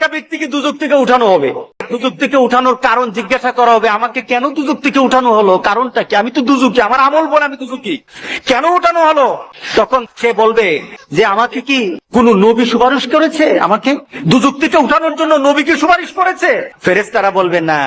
একটা ব্যক্তিকে দুজক থেকে উঠানো হবে, দুজক থেকে উঠানোর কারণ জিজ্ঞাসা করা হবে, আমাকে কেন দুজক থেকে উঠানো হলো, কারণটা কি? আমি তো দুজকি, আমার আমল বলে আমি দুজকি, কেন উঠানো হলো? তখন সে বলবে যে আমাকে কি কোন নবী সুপারিশ করেছে? আমাকে দুজক থেকে উঠানোর জন্য নবীকে সুপারিশ করেছে? ফেরেশতারা বলবে না,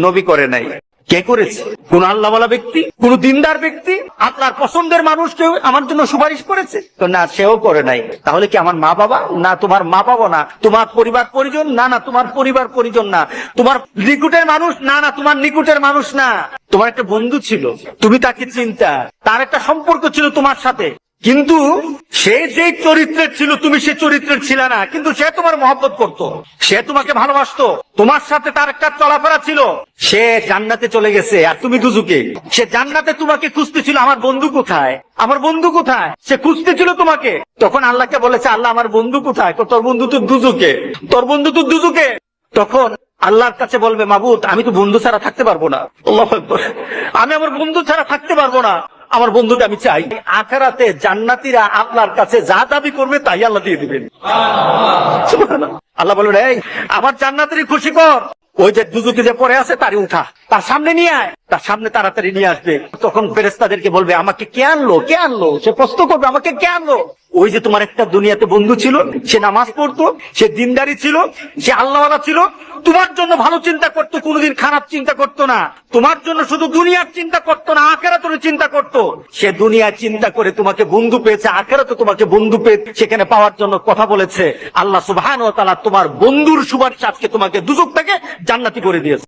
নবী করে নাই। কে করেছে? কোন আল্লাহওয়ালা ব্যক্তি, কোন দিনদার ব্যক্তি, আল্লাহর পছন্দের মানুষ কেউ আমার জন্য সুপারিশ করেছে? তো না, সেও করে নাই। তাহলে কি আমার মা বাবা? না, তোমার মা বাবা না। তোমার পরিবার পরিজন? না, না, তোমার পরিবার পরিজন না। তোমার নিকুটের মানুষ? না, না, তোমার নিকুটের মানুষ না। তোমার একটা বন্ধু ছিল, তুমি তাকে চিন্তা, তার একটা সম্পর্ক ছিল তোমার সাথে, কিন্তু সে যে চরিত্রের ছিল তুমি সে চরিত্রের ছিল না, কিন্তু সে তোমার মহব্বত করত, সে তোমাকে ভালোবাসতো, তোমার সাথে তার একটা চলাফেরা ছিল। সে জান্নাতে চলে গেছে আর তুমি দুজকে। সে জান্নাতে তোমাকে খুঁজতেছিল, আমার বন্ধু কোথায়, আমার বন্ধু কোথায়, সে খুঁজতেছিল তোমাকে। তখন আল্লাহকে বলেছে, আল্লাহ আমার বন্ধু কোথায়? তোর বন্ধু তো দুজকে, তোর বন্ধু তো দুজকে। তখন আল্লাহর কাছে বলবে, মাবুদ আমি তো বন্ধু ছাড়া থাকতে পারবো না, আল্লাহু আকবার, আমি আমার বন্ধু ছাড়া থাকতে পারবো না, আমার বন্ধুটা আমি চাই। আখিরাতে জান্নাতীরা আল্লাহর কাছে যা দাবি করবে তাই আল্লাহ দিয়ে দিবেন। সুবহানাল্লাহ। আল্লাহ বলবেন, এই আমার জান্নাতেরই খুশি কর, ওই যে দুজকে যে পড়ে আছে তারই উঠা, তার সামনে নিয়ে আয়, তার সামনে তাড়াতাড়ি নিয়ে আসবে। তখন ফেরেশতাদেরকে বলবে, আমাকে কে আনলো, কে আনলো? সে প্রশ্ন করবে, আমাকে কে আনলো? ওই যে তোমার একটা দুনিয়াতে বন্ধু ছিল, সে নামাজ পড়তো, সে দিনদারি ছিল, সে আল্লাহওয়ালা ছিল, তোমার জন্য ভালো চিন্তা করতো, কোনোদিন খারাপ চিন্তা করতো না, তোমার জন্য শুধু দুনিয়ার চিন্তা করতো না, আখিরাতের চিন্তা করতো। সে দুনিয়ার চিন্তা করে তোমাকে বন্ধু পেয়েছে, আখিরাতে তোমাকে বন্ধু পেয়ে সেখানে পাওয়ার জন্য কথা বলেছে। আল্লাহ সুবহানাহু ওয়া তাআলা তোমার বন্ধুর সুপারিশ আজকে তোমাকে দুজক থেকে জান্নাতি করে দিয়েছে।